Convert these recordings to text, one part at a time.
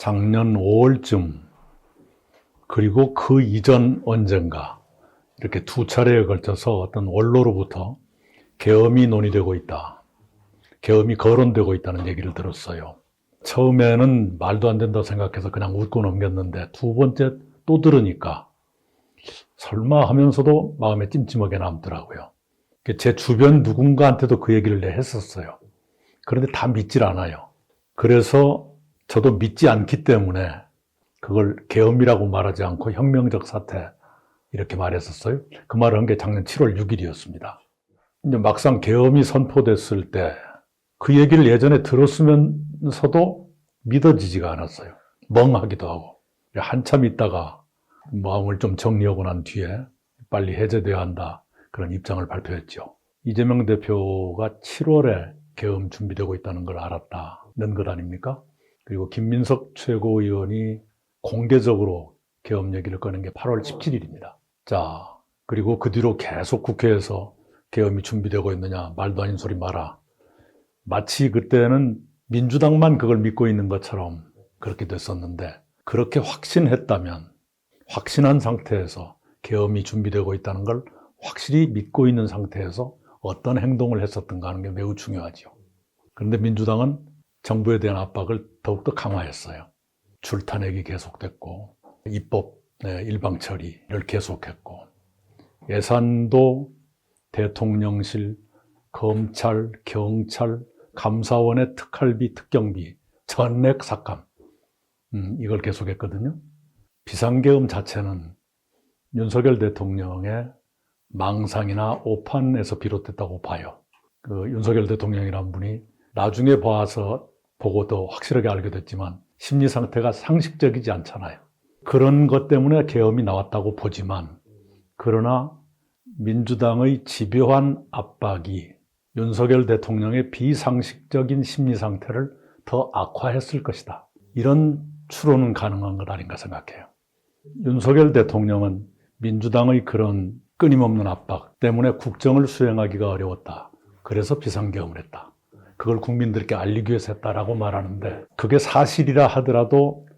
작년 5월쯤 그리고 그 이전 언젠가 이렇게 두 차례에 걸쳐서 어떤 원로로부터 계엄이 논의되고 있다. 계엄이 거론되고 있다는 얘기를 들었어요. 처음에는 말도 안 된다고 생각해서 그냥 웃고 넘겼는데 두 번째 또 들으니까 설마 하면서도 마음에 찜찜하게 남더라고요. 제 주변 누군가한테도 그 얘기를 했었어요. 그런데 다 믿질 않아요. 그래서 저도 믿지 않기 때문에 그걸 계엄이라고 말하지 않고 혁명적 사태 이렇게 말했었어요. 그 말을 한 게 작년 7월 6일이었습니다. 이제 막상 계엄이 선포됐을 때 그 얘기를 예전에 들었으면서도 믿어지지가 않았어요. 멍하기도 하고. 한참 있다가 마음을 좀 정리하고 난 뒤에 빨리 해제돼야 한다. 그런 입장을 발표했죠. 이재명 대표가 7월에 계엄 준비되고 있다는 걸 알았다는 것 아닙니까? 그리고 김민석 최고위원이 공개적으로 계엄 얘기를 꺼낸 게 8월 17일입니다. 자, 그리고 그 뒤로 계속 국회에서 계엄이 준비되고 있느냐, 말도 아닌 소리 마라. 마치 그때는 민주당만 그걸 믿고 있는 것처럼 그렇게 됐었는데, 그렇게 확신했다면, 확신한 상태에서 계엄이 준비되고 있다는 걸 확실히 믿고 있는 상태에서 어떤 행동을 했었던가 하는 게 매우 중요하죠. 그런데 민주당은 정부에 대한 압박을 더욱더 강화했어요. 줄타내기 계속됐고, 입법 일방 처리를 계속했고, 예산도 대통령실, 검찰, 경찰, 감사원의 특활비, 특경비, 전액 삭감, 이걸 계속했거든요. 비상계엄 자체는 윤석열 대통령의 망상이나 오판에서 비롯됐다고 봐요. 그 윤석열 대통령이란 분이 나중에 봐서 보고 더 확실하게 알게 됐지만 심리 상태가 상식적이지 않잖아요. 그런 것 때문에 계엄이 나왔다고 보지만, 그러나 민주당의 집요한 압박이 윤석열 대통령의 비상식적인 심리 상태를 더 악화했을 것이다. 이런 추론은 가능한 것 아닌가 생각해요. 윤석열 대통령은 민주당의 그런 끊임없는 압박 때문에 국정을 수행하기가 어려웠다. 그래서 비상계엄을 했다. 그걸 국민들께 알리기 위해서 했다라고 말하는데, 그게 사실이라 하더라도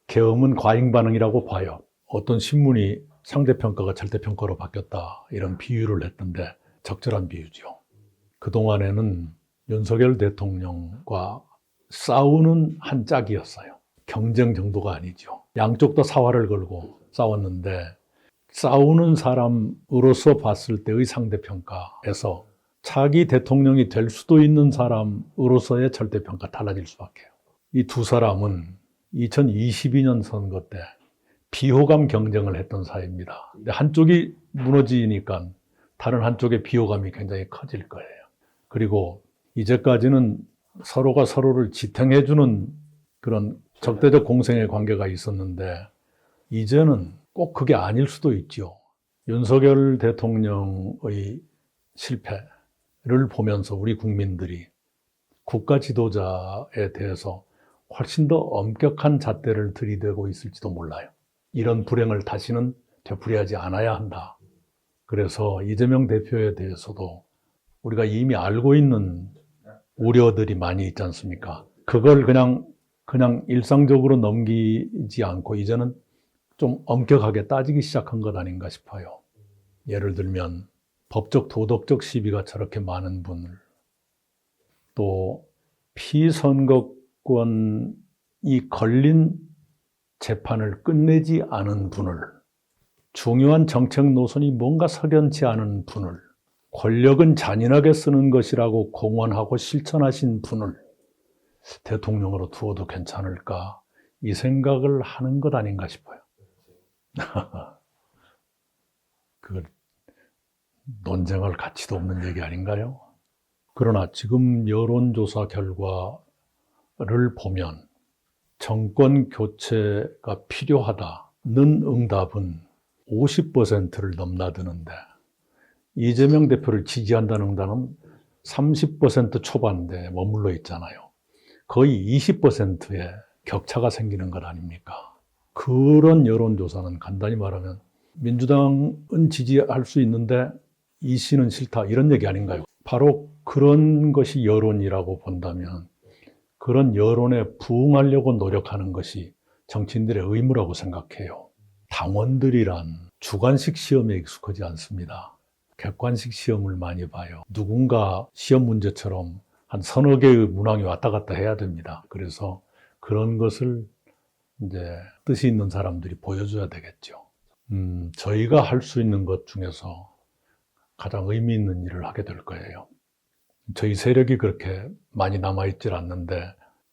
계엄은 과잉 반응이라고 봐요. 어떤 신문이 상대평가가 절대평가로 바뀌었다 이런 비유를 했던데 적절한 비유죠. 그동안에는 윤석열 대통령과 싸우는 한 짝이었어요. 경쟁 정도가 아니죠. 양쪽 다 사활을 걸고 싸웠는데, 싸우는 사람으로서 봤을 때의 상대평가에서 차기 대통령이 될 수도 있는 사람으로서의 절대평가 달라질 수밖에요. 이 두 사람은 2022년 선거 때 비호감 경쟁을 했던 사이입니다. 근데 한쪽이 무너지니까 다른 한쪽의 비호감이 굉장히 커질 거예요. 그리고 이제까지는 서로가 서로를 지탱해주는 그런 적대적 공생의 관계가 있었는데, 이제는 꼭 그게 아닐 수도 있죠. 윤석열 대통령의 실패를 보면서 우리 국민들이 국가 지도자에 대해서 훨씬 더 엄격한 잣대를 들이대고 있을지도 몰라요. 이런 불행을 다시는 되풀이하지 않아야 한다. 그래서 이재명 대표에 대해서도 우리가 이미 알고 있는 우려들이 많이 있지 않습니까? 그걸 그냥 일상적으로 넘기지 않고 이제는 좀 엄격하게 따지기 시작한 것 아닌가 싶어요. 예를 들면 법적 도덕적 시비가 저렇게 많은 분을, 또 피선거권이 걸린 재판을 끝내지 않은 분을, 중요한 정책 노선이 뭔가 석연치 않은 분을, 권력은 잔인하게 쓰는 것이라고 공언하고 실천하신 분을 대통령으로 두어도 괜찮을까, 이 생각을 하는 것 아닌가 싶어요. 그 논쟁할 가치도 없는 얘기 아닌가요? 그러나 지금 여론조사 결과를 보면 정권 교체가 필요하다는 응답은 50%를 넘나드는데, 이재명 대표를 지지한다는 응답은 30% 초반대에 머물러 있잖아요. 거의 20%의 격차가 생기는 것 아닙니까? 그런 여론조사는 간단히 말하면 민주당은 지지할 수 있는데 이 씨는 싫다, 이런 얘기 아닌가요? 바로 그런 것이 여론이라고 본다면 그런 여론에 부응하려고 노력하는 것이 정치인들의 의무라고 생각해요. 당원들이란 주관식 시험에 익숙하지 않습니다. 객관식 시험을 많이 봐요. 누군가 시험 문제처럼 한 서너 개의 문항이 왔다 갔다 해야 됩니다. 그래서 그런 것을 이제 뜻이 있는 사람들이 보여줘야 되겠죠. 저희가 할 수 있는 것 중에서 가장 의미 있는 일을 하게 될 거예요. 저희 세력이 그렇게 많이 남아있질 않는데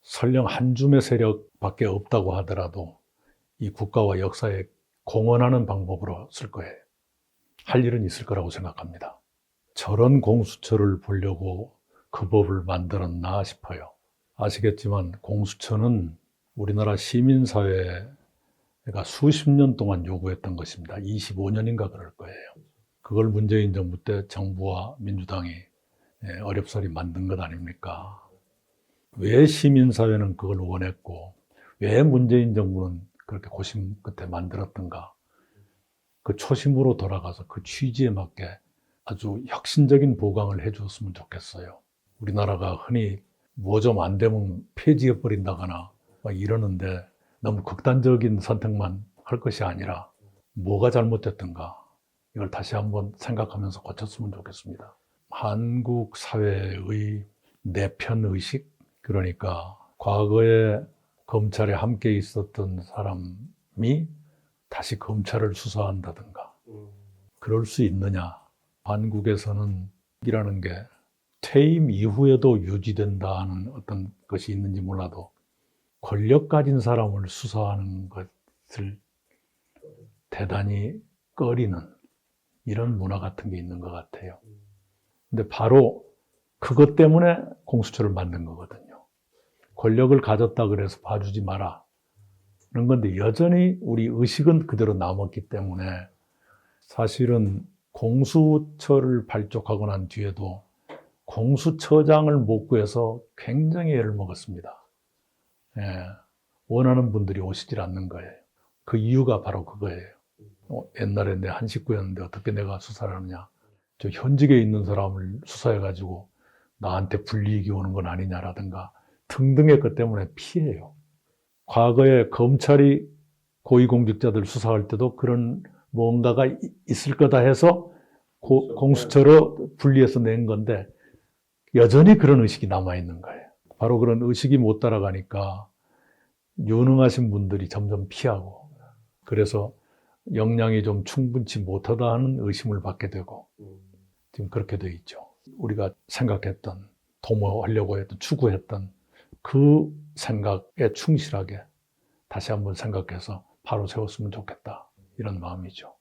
설령 한 줌의 세력밖에 없다고 하더라도 이 국가와 역사에 공헌하는 방법으로 쓸 거예요. 할 일은 있을 거라고 생각합니다. 저런 공수처를 보려고 그 법을 만들었나 싶어요. 아시겠지만 공수처는 우리나라 시민사회가 수십 년 동안 요구했던 것입니다. 25년인가 그럴 거예요. 그걸 문재인 정부 때 정부와 민주당이 어렵사리 만든 것 아닙니까? 왜 시민사회는 그걸 원했고 왜 문재인 정부는 그렇게 고심 끝에 만들었던가? 그 초심으로 돌아가서 그 취지에 맞게 아주 혁신적인 보강을 해주었으면 좋겠어요. 우리나라가 흔히 뭐 좀 안 되면 폐지해버린다거나 막 이러는데 너무 극단적인 선택만 할 것이 아니라 뭐가 잘못됐던가 이걸 다시 한번 생각하면서 고쳤으면 좋겠습니다. 한국 사회의 내편의식, 그러니까 과거에 검찰에 함께 있었던 사람이 다시 검찰을 수사한다든가 그럴 수 있느냐. 한국에서는 이라는 게 퇴임 이후에도 유지된다는 어떤 것이 있는지 몰라도 권력 가진 사람을 수사하는 것을 대단히 꺼리는 이런 문화 같은 게 있는 것 같아요. 근데 바로 그것 때문에 공수처를 만든 거거든요. 권력을 가졌다 그래서 봐주지 마라. 그런 건데 여전히 우리 의식은 그대로 남았기 때문에 사실은 공수처를 발족하고 난 뒤에도 공수처장을 못 구해서 굉장히 애를 먹었습니다. 원하는 분들이 오시질 않는 거예요. 그 이유가 바로 그거예요. 옛날에 내 한 식구였는데 어떻게 내가 수사를 하느냐. 저 현직에 있는 사람을 수사해가지고 나한테 불이익이 오는 건 아니냐라든가 등등의 것 때문에 피해요. 과거에 검찰이 고위공직자들 수사할 때도 그런 뭔가가 있을 거다 해서 공수처로 분리해서 낸 건데 여전히 그런 의식이 남아있는 거예요. 바로 그런 의식이 못 따라가니까 유능하신 분들이 점점 피하고 그래서 역량이 좀 충분치 못하다 하는 의심을 받게 되고 지금 그렇게 돼 있죠. 우리가 생각했던, 도모하려고 했던, 추구했던 그 생각에 충실하게 다시 한번 생각해서 바로 세웠으면 좋겠다. 이런 마음이죠.